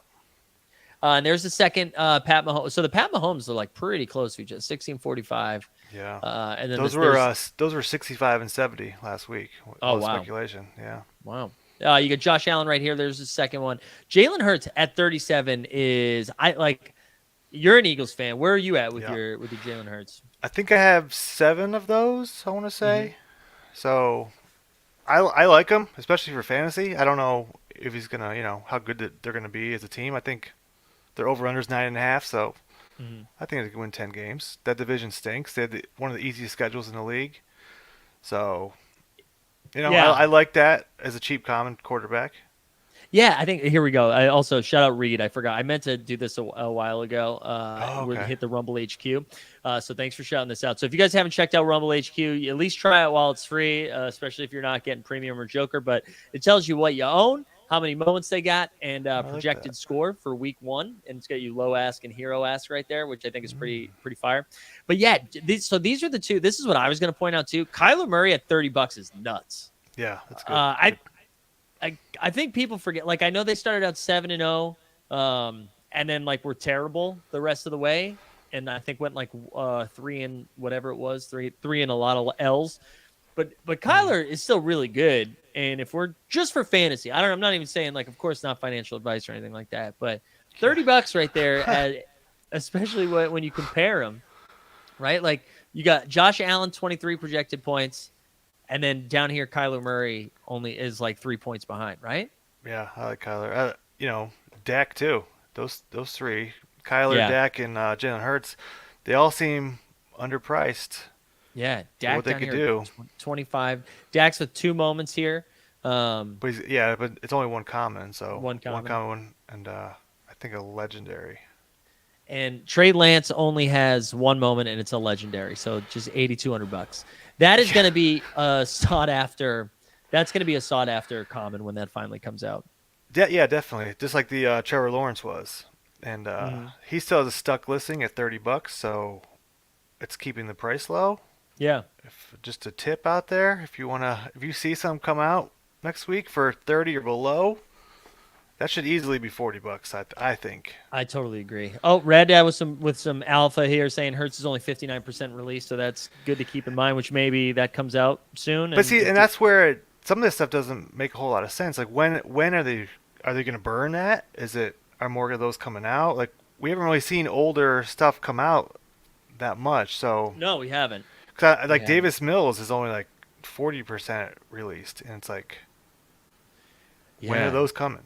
And there's the second Pat Mahomes. So the Pat Mahomes are like pretty close to each other, 1645.
Yeah.
And then
those were 65 and 70 last week.
Oh,
All
wow.
speculation. Yeah.
Wow. You got Josh Allen right here. There's the second one. Jalen Hurts at 37 is you're an Eagles fan. Where are you at with
Yeah.
your Jalen Hurts?
I think I have 7 of those. I want to say. So, I like him, especially for fantasy. I don't know if he's gonna, how good they're gonna be as a team. I think their over/under's 9.5. So, I think they can win 10 games. That division stinks. They had one of the easiest schedules in the league. So,
Yeah.
I like that as a cheap common quarterback.
Yeah, I think here we go. I also shout out Reed. I forgot. I meant to do this a while ago. We
okay.
hit the Rumble HQ. So thanks for shouting this out. So if you guys haven't checked out Rumble HQ, you at least try it while it's free, especially if you're not getting premium or Joker. But it tells you what you own, how many moments they got, and
like
projected
that.
score for week 1. And it's got you low ask and hero ask right there, which I think is pretty fire. But yeah, these are the two. This is what I was going to point out too. Kyler Murray at $30 is nuts.
Yeah, that's good.
I think people forget. Like I know they started out 7-0, and then like were terrible the rest of the way, and I think went like 3 and whatever it was, three and a lot of L's. But Kyler is still really good, and if we're just for fantasy, I'm not even saying like, of course, not financial advice or anything like that, but $30 right there, especially when you compare them, right? Like you got Josh Allen 23 projected points, and then down here Kyler Murray only is like 3 points behind, right?
Yeah, I like Kyler. Dak too. Those three, Kyler,
Yeah.
Dak, and Jalen Hurts, they all seem underpriced.
Yeah,
For
Dak
what they
down
could
here,
do.
25. Dak's with 2 moments here.
But but it's only one common, so
One common.
one, and I think a legendary.
And Trey Lance only has 1 moment, and it's a legendary. So just $8,200. That is going to be a sought after. That's going to be a sought after common when that finally comes out.
Yeah, definitely. Just like the Trevor Lawrence was, and he still has a stuck listing at $30, so it's keeping the price low.
Yeah,
If just a tip out there, if you see some come out next week for 30 or below, that should easily be $40. I think.
I totally agree. Oh, Red Dad with some alpha here saying Hertz is only 59% released, so that's good to keep in mind. Which maybe that comes out soon.
But see, and that's where some of this stuff doesn't make a whole lot of sense. Like when are they going to burn that? Are more of those coming out? Like we haven't really seen older stuff come out that much. So
no, we haven't.
like
Yeah.
Davis Mills is only like 40% released, and it's like when are those coming?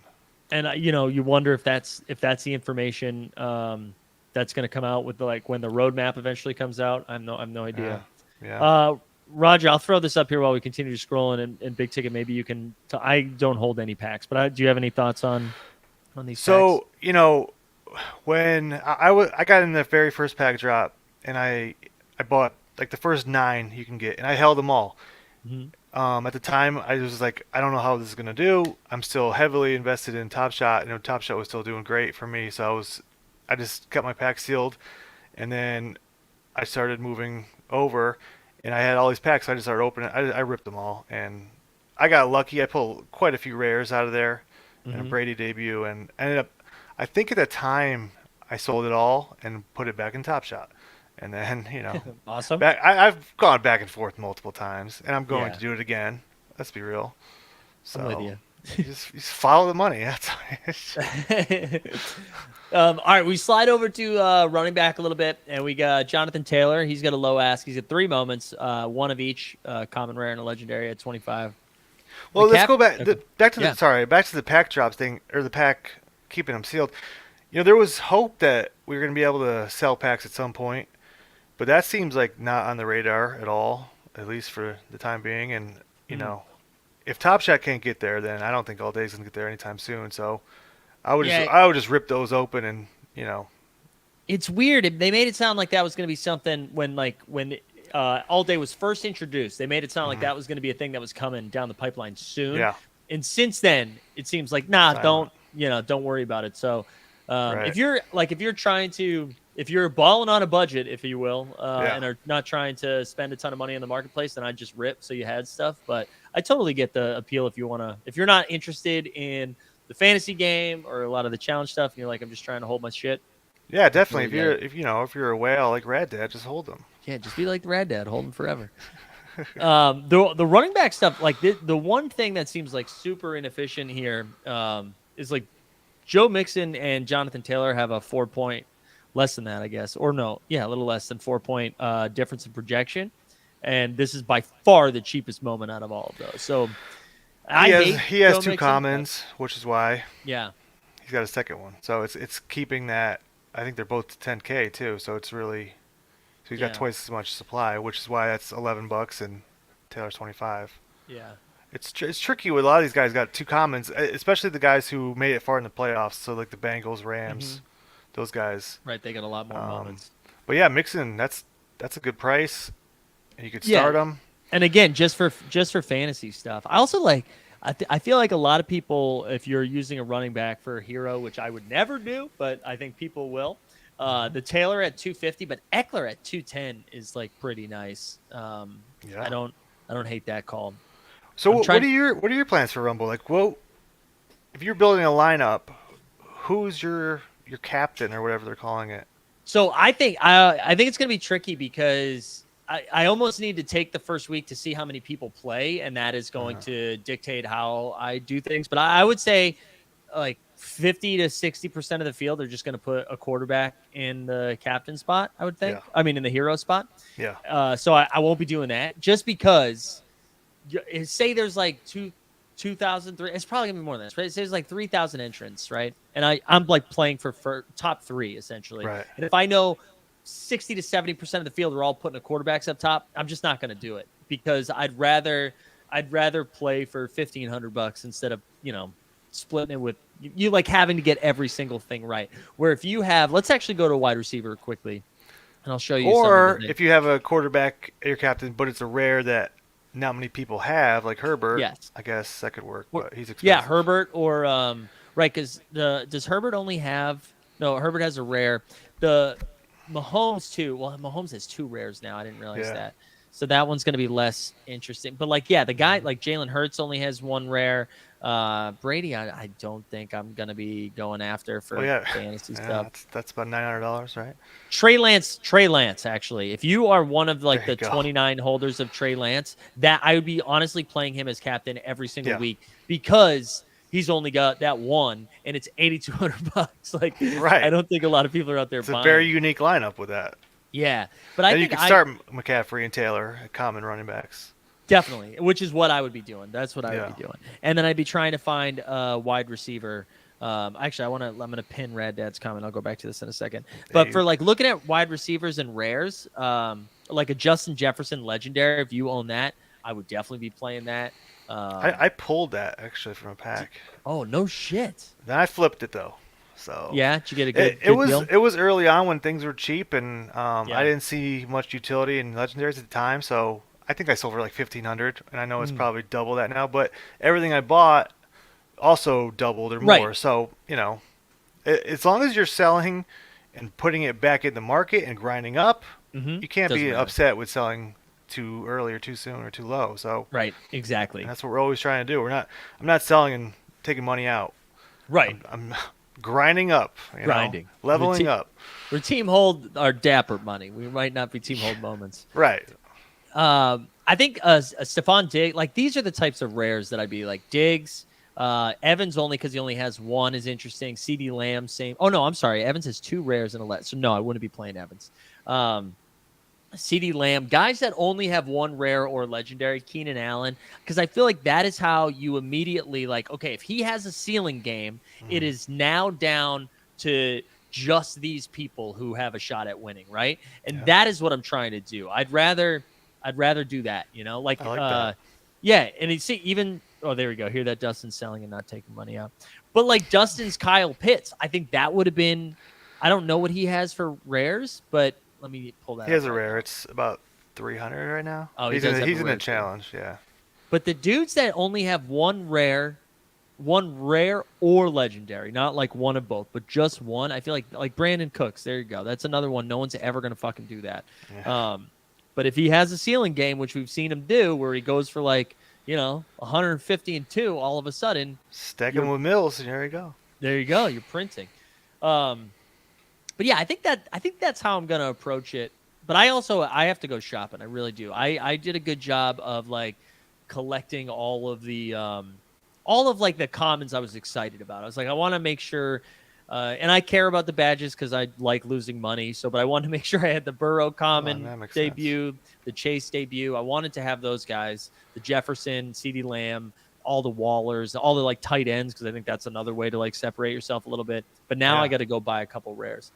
And you wonder if that's the information that's going to come out with when the roadmap eventually comes out. I have no idea.
Yeah.
Roger, I'll throw this up here while we continue scrolling and big ticket. Maybe you can. I don't hold any packs, but do you have any thoughts on these?
So when I got in the very first pack drop, and I bought like the first 9 you can get, and I held them all.
Mm-hmm.
At the time, I was like, I don't know how this is gonna do. I'm still heavily invested in Top Shot. Top Shot was still doing great for me, so I just kept my pack sealed, and then I started moving over, and I had all these packs. So I just started opening. I ripped them all, and I got lucky. I pulled quite a few rares out of there, and a Brady debut, and ended up. I think at the time I sold it all and put it back in Top Shot. And then,
Awesome.
I've gone back and forth multiple times, and I'm going
Yeah.
to do it again. Let's be real. So
I'm with you.
you just follow the money. That's
All right, we slide over to running back a little bit, and we got Jonathan Taylor. He's got a low ask. He's got 3 moments, 1 of each, common, rare, and a legendary at 25.
Well, let's
Cap-
go back.
okay.
Back to
Yeah.
back to the pack drops thing, or the pack keeping them sealed. There was hope that we were going to be able to sell packs at some point, but that seems like not on the radar at all, at least for the time being. And if Top Shot can't get there, then I don't think All Day's going to get there anytime soon. So I would just rip those open, and
It's weird. They made it sound like that was going to be something when All Day was first introduced. They made it sound like that was going to be a thing that was coming down the pipeline soon.
Yeah.
And since then, it seems like don't worry about it. So
Right.
if you're balling on a budget, if you will, and are not trying to spend a ton of money in the marketplace, then I'd just rip so you had stuff. But I totally get the appeal if you're not interested in the fantasy game or a lot of the challenge stuff, and you're like, I'm just trying to hold my shit.
Yeah, definitely.
Totally
If you're a whale like Rad Dad, just hold them.
Yeah, just be like the Rad Dad, hold them forever. The running back stuff, like the one thing that seems like super inefficient here is like Joe Mixon and Jonathan Taylor have a 4-point, less than that, I guess, or no, yeah, a little less than 4-point difference in projection, and this is by far the cheapest moment out of all of those. So
He has
Joe
2
Mixon,
commons, which is why
but yeah.
he's got a second one. So it's keeping that. I think they're both 10K too. So it's really he's got
Yeah.
twice as much supply, which is why that's $11 and Taylor's 25.
Yeah.
It's tricky with a lot of these guys got 2 commons, especially the guys who made it far in the playoffs. So like the Bengals, Rams, those guys.
Right, they got a lot more moments.
But yeah, Mixon, that's a good price, and you could
Yeah.
start them.
And again, just for fantasy stuff. I also I feel like a lot of people, if you're using a running back for a hero, which I would never do, but I think people will. The Taylor at 250, but Eckler at 210 is like pretty nice.
Yeah.
I don't hate that call.
So
I'm
what
trying-
are your plans for Rumble? Like, if you're building a lineup, who's your captain or whatever they're calling it?
So I think it's going to be tricky because I almost need to take the first week to see how many people play, and that is going to dictate how I do things. But I would say like 50 to 60% of the field are just going to put a quarterback in the captain spot, I would think.
Yeah.
I mean, in the hero spot.
Yeah.
So I won't be doing that just because say there's like 2,000, it's probably gonna be more than this, right? Say there's like 3,000 entrants, right? And I'm like playing for top 3 essentially.
Right.
And if I know 60 to 70% of the field are all putting the quarterbacks up top, I'm just not gonna do it because I'd rather play for $1,500 instead of splitting it with you like having to get every single thing right. Where if you have, let's actually go to a wide receiver quickly, and I'll show you.
Or if you have a quarterback, your captain, but it's a rare that not many people have, like Herbert.
Yes.
I guess that could work, but he's expensive.
Yeah, Herbert or right, because does Herbert only have Herbert has a rare. The Mahomes too. Well, Mahomes has 2 rares now. I didn't realize that. So that one's going to be less interesting. But like, the guy like Jalen Hurts only has 1 rare. Brady, I don't think I'm going to be going after for fantasy stuff.
That's about $900, right?
Trey Lance, actually. If you are one of like the 29 holders of Trey Lance, that I would be honestly playing him as captain every single week because he's only got that one and it's $8,200. Like,
right.
I don't think a lot of people are out there
It's
buying.
a very unique lineup with that.
Yeah. But I think
you can start McCaffrey and Taylor, common running backs.
Definitely, which is what I would be doing. That's what I would be doing. And then I'd be trying to find a wide receiver. Actually, I'm going to pin Rad Dad's comment. I'll go back to this in a second. But for like looking at wide receivers and rares, like a Justin Jefferson legendary, if you own that, I would definitely be playing that.
I pulled that actually from a pack.
Oh, no shit.
Then I flipped it though. So
yeah, did you get a good deal?
It was early on when things were cheap, and I didn't see much utility in legendaries at the time, so I think I sold for like $1,500, and I know it's probably double that now. But everything I bought also doubled or more.
Right.
So as long as you're selling and putting it back in the market and grinding up, you can't be upset with selling too early or too soon or too low. So
right, exactly.
And that's what we're always trying to do. I'm not selling and taking money out.
Right.
I'm grinding up.
Grinding.
Leveling up.
We're team hold our dapper money. We might not be team hold moments.
Right.
I think Stephon Diggs, like these are the types of rares that I'd be like Diggs, Evans only because he only has 1 is interesting. CD Lamb, same. Oh no, I'm sorry. Evans has 2 rares and a let. So no, I wouldn't be playing Evans. CD Lamb, guys that only have 1 rare or legendary, Keenan Allen, because I feel like that is how you immediately like, okay, if he has a ceiling game, it is now down to just these people who have a shot at winning, right? And that is what I'm trying to do. I'd rather do that, like
I like that.
Yeah, and you see even there we go. Hear that Dustin's selling and not taking money out. But like Dustin's Kyle Pitts, I think that would have been I don't know what he has for rares, but let me pull that.
He has a rare. It's about 300 right now.
Oh,
he's in a challenge, yeah.
But the dudes that only have 1 rare or legendary, not like 1 of both, but just 1. I feel like Brandon Cooks. There you go. That's another one. No one's ever gonna fucking do that. Yeah. But if he has a ceiling game, which we've seen him do, where he goes for like 150 and 2, all of a sudden
stack him with Mills, and there you go.
There you go. You're printing. But yeah, I think that's how I'm gonna approach it. But I have to go shopping. I really do. I did a good job of like collecting all of like the commons I was excited about. I was like, I want to make sure, and I care about the badges because I like losing money. But I wanted to make sure I had the Burrow common debut, the Chase debut. I wanted to have those guys, the Jefferson, CeeDee Lamb, all the Wallers, all the like tight ends, because I think that's another way to like separate yourself a little bit. But now I got to go buy a couple rares.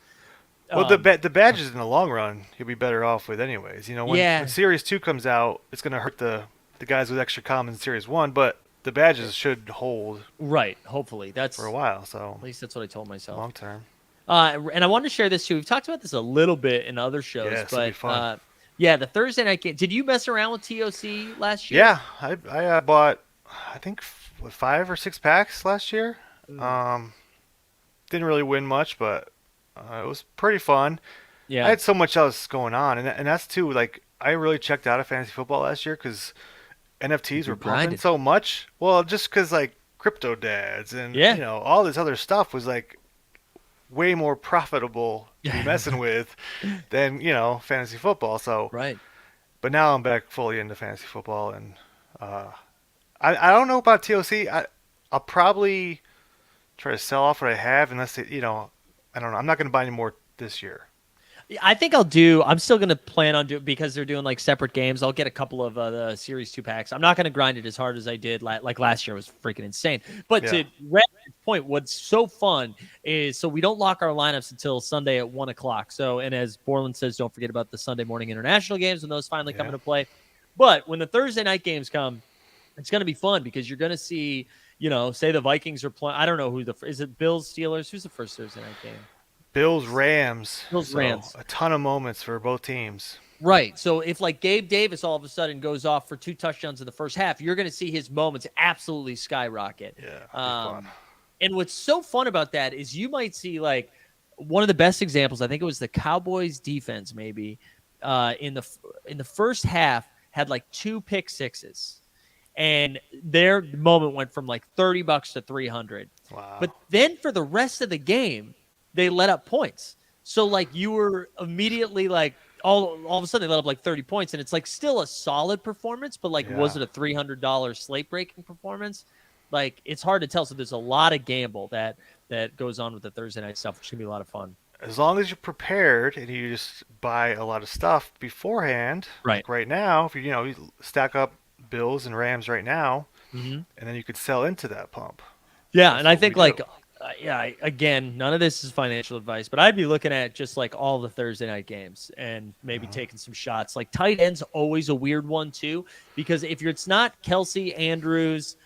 Well, the badges in the long run, you'll be better off with anyways. When Series 2 comes out, it's going to hurt the guys with extra commons in Series 1, but the badges should hold.
Right, hopefully. That's
for a while, so.
At least that's what I told myself.
Long term.
And I wanted to share this too. We've talked about this a little bit in other shows, but fun. The Thursday night game. Did you mess around with TOC last year?
Yeah, I bought, I think, 5 or 6 packs last year. Didn't really win much, but it was pretty fun. Yeah, I had so much else going on, and that's too. Like, I really checked out of fantasy football last year because NFTs were pumping so much. Well, just because like crypto dads and
Yeah.
all this other stuff was like way more profitable to be messing with than fantasy football. So,
Right.
but now I'm back fully into fantasy football, and uh, I don't know about TOC. I'll probably try to sell off what I have unless I don't know. I'm not going to buy any more this year.
I think I'm still going to plan on doing, because they're doing like separate games. I'll get a couple of the Series 2 packs. I'm not going to grind it as hard as I did. Like last year was freaking insane. But
Yeah.
to Red's point, what's so fun is, so we don't lock our lineups until Sunday at 1 o'clock. So, and as Borland says, don't forget about the Sunday morning international games when those finally come
Yeah.
into play. But when the Thursday night games come, it's going to be fun because you're going to see, say the Vikings are playing. I don't know is it Bills, Steelers? Who's the first Thursday night game?
Bills Rams.
Bills, Rams.
A ton of moments for both teams.
Right. So if like Gabe Davis all of a sudden goes off for 2 touchdowns in the first half, you're going to see his moments absolutely skyrocket.
Yeah. It'll be fun.
And what's so fun about that is you might see like one of the best examples. I think it was the Cowboys defense, maybe in the first half had like 2 pick sixes, and their moment went from like $30 to 300.
Wow.
But then for the rest of the game, they let up points. So like you were immediately like all of a sudden they let up like 30 points, and it's like still a solid performance, but like was it a $300 slate breaking performance? Like it's hard to tell. So there's a lot of gamble that goes on with the Thursday night stuff, which is gonna be a lot of fun.
As long as you're prepared and you just buy a lot of stuff beforehand,
Right.
like right now, if you stack up Bills and Rams right now,
Mm-hmm.
and then you could sell into that pump.
Yeah,
That's
and I
what
think
we do.
again, none of this is financial advice, but I'd be looking at just like all the Thursday night games and maybe taking some shots. Like tight end's always a weird one too, because if it's not Kelsey, Andrews,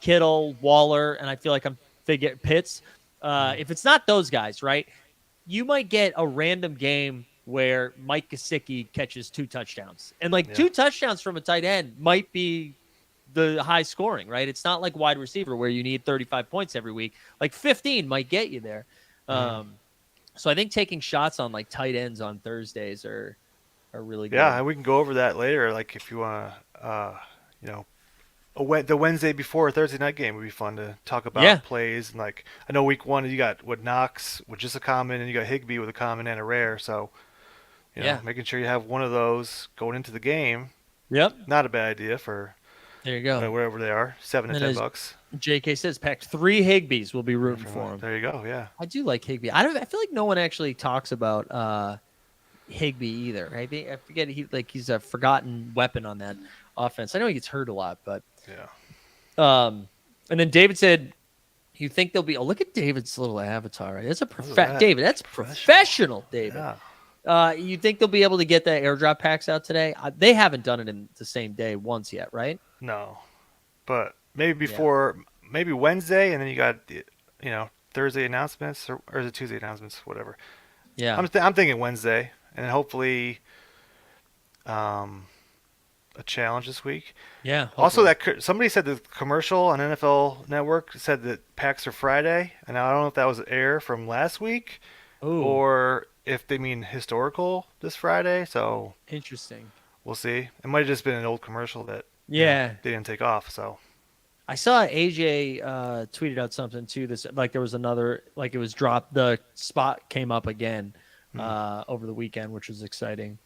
Kittle, Waller, and I feel like I'm thinking Pitts, if it's not those guys, right, you might get a random game where Mike Gesicki catches 2 touchdowns, and like 2 touchdowns from a tight end might be the high scoring, right? It's not like wide receiver where you need 35 points every week. Like 15 might get you there. So I think taking shots on like tight ends on Thursdays are really good.
Yeah, and we can go over that later. Like if you want to, the Wednesday before a Thursday night game would be fun to talk about plays. And like I know week 1 you got Knox with just a common, and you got Higbee with a common and a rare. So making sure you have one of those going into the game.
Yep.
Not a bad idea for.
There you go.
Wherever they are, $7 to $10.
JK says, packed 3 Higbees. We'll be rooting for him.
There you go. Yeah.
I do like Higbee. I feel like no one actually talks about Higbee either. I forget he's a forgotten weapon on that offense. I know he gets hurt a lot, but
yeah.
And then David said, "You think they'll be?" Oh, look at David's little avatar. That's a
that.
David. That's professional, David.
Yeah.
You think they'll be able to get the airdrop packs out today? They haven't done it in the same day once yet, right?
No, but maybe maybe Wednesday, and then you got the, Thursday announcements, or is it Tuesday announcements, whatever.
Yeah,
I'm thinking Wednesday, and then hopefully, a challenge this week.
Yeah. Hopefully.
Also, somebody said the commercial on NFL Network said that packs are Friday, and I don't know if that was air from last week, or if they mean historical this Friday. So
interesting.
We'll see. It might have just been an old commercial that
they
didn't take off. So
I saw AJ tweeted out something too. This like there was another like it was dropped. The spot came up again over the weekend, which was exciting.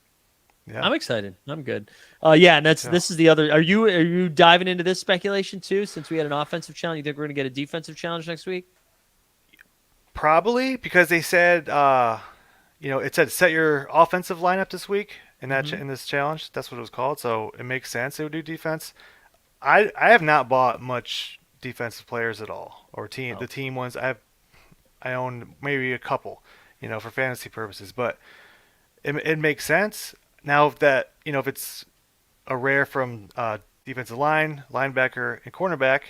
Yeah,
I'm excited. I'm good. And this is the other. Are you diving into this speculation too? Since we had an offensive challenge, you think we're gonna get a defensive challenge next week?
Probably because they said it said set your offensive lineup this week in that in this challenge. That's what it was called. So it makes sense they would do defense. I have not bought much defensive players at all, or the team ones. I own maybe a couple, for fantasy purposes, but it makes sense now that if it's a rare from defensive line, linebacker, and cornerback,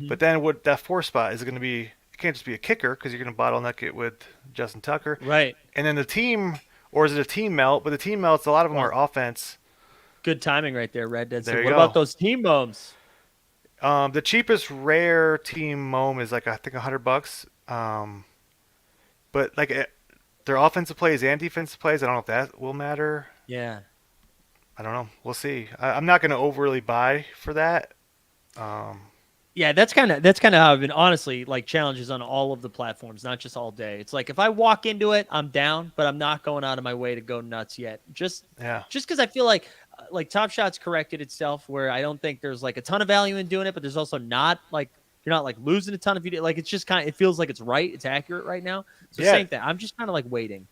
but then what that 4 spot is going to be. It can't just be a kicker because you're going to bottleneck it with Justin Tucker.
Right.
And then the team, or is it a team melt? But the team melts, a lot of them are offense.
Good timing right there, Red Dead. So
There you
what
go.
about those team bombs?
The cheapest rare team mome is like I think $100. But like their offensive plays and defensive plays, I don't know if that will matter.
Yeah.
I don't know. We'll see. I'm not going to overly buy for that.
Yeah, that's kind of how I've been, honestly, like challenges on all of the platforms, not just all day. It's like if I walk into it, I'm down, but I'm not going out of my way to go nuts yet. Just
Yeah.
because I feel like Top Shot's corrected itself, where I don't think there's like a ton of value in doing it, but there's also not like you're not like losing a ton if you do. Like it's just it feels like it's right, it's accurate right now. So
Yeah.
same thing. I'm just kind of like waiting.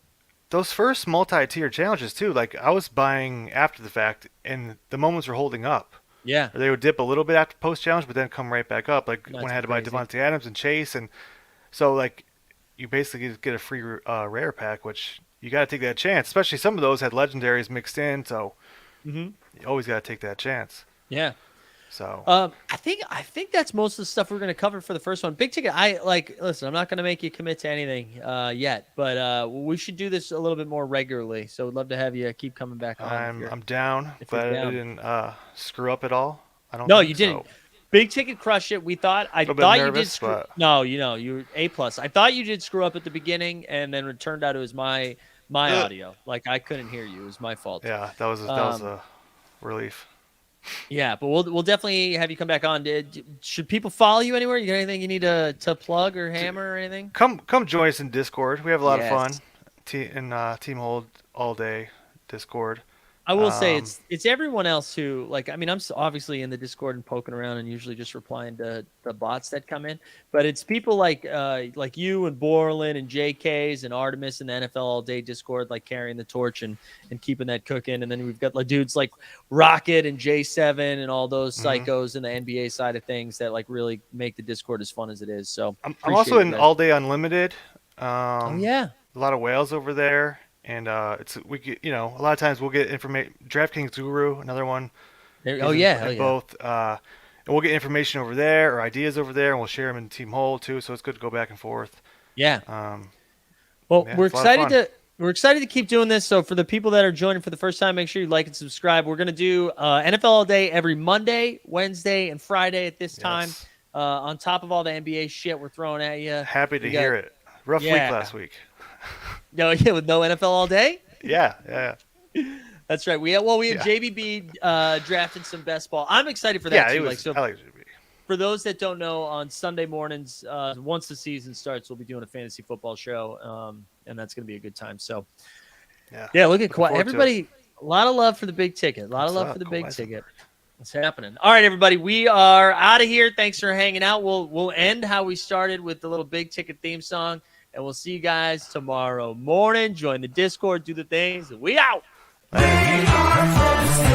Those first multi-tier challenges too, like I was buying after the fact, and the moments were holding up.
Yeah,
Or they would dip a little bit after post challenge, but then come right back up. Like
That's
when I had to buy
crazy.
Devontae Adams and Chase, and so like you basically get a free rare pack, which you got to take that chance. Especially some of those had legendaries mixed in, so
mm-hmm.
you always got to take that chance.
Yeah.
So
I think that's most of the stuff we're going to cover for the first one. Big ticket. Listen. I'm not going to make you commit to anything yet, but we should do this a little bit more regularly. So we'd love to have you keep coming back on.
I'm down.
if you're
Glad I
down.
didn't screw up at all. I don't.
No,
think
you didn't.
so.
Big ticket crushed it. We thought I
Little bit
thought you did
nervous,
screw.
but-
No, you were A plus. I thought you did screw up at the beginning, and then it turned out it was my audio. Like I couldn't hear you. It was my fault.
Yeah, that was a relief.
Yeah, but we'll definitely have you come back on. Should people follow you anywhere? You got anything you need to plug or hammer or anything?
Come join us in Discord. We have a lot of
Yes.
fun. Team Hold all day Discord.
I will say it's everyone else who like. I mean, I'm obviously in the Discord and poking around and usually just replying to the bots that come in. But it's people like you and Borland and JK's and Artemis and the NFL All Day Discord, like carrying the torch and keeping that cooking. And then we've got like dudes like Rocket and J7 and all those psychos in the NBA side of things that like really make the Discord as fun as it is. So
I'm also
appreciate
in
you guys.
All Day Unlimited.
Oh yeah.
A lot of whales over there, and we get a lot of times we'll get information. DraftKings Guru, another one.
Oh yeah. Hell
And
yeah.
both. And we'll get information over there or ideas over there, and we'll share them in Team Hold too. So it's good to go back and forth.
Yeah.
Yeah,
Well, we're
it's a lot of
excited to keep doing this. So for the people that are joining for the first time, make sure you like and subscribe. We're going to do NFL All Day every Monday, Wednesday, and Friday at this time.
Yes.
On top of all the NBA shit we're throwing at you.
Happy to
We got-
hear it. Rough
Yeah.
week last week.
No, yeah, with no NFL All Day.
Yeah.
That's right. We had
Yeah.
JBB drafted some best ball. I'm excited for that
Yeah,
too.
it was.
So
I like JB.
for those that don't know, on Sunday mornings, once the season starts, we'll be doing a fantasy football show, and that's going to be a good time. So, yeah, look at
Looking forward to
everybody. A lot of love for the big ticket. A lot of
What's
love
up?
for the
Cool,
big
nice.
ticket. It's happening. All right, everybody, we are out of here. Thanks for hanging out. We'll end how we started with the little big ticket theme song, and we'll see you guys tomorrow morning. Join the Discord, do the things, and we out.
We are first.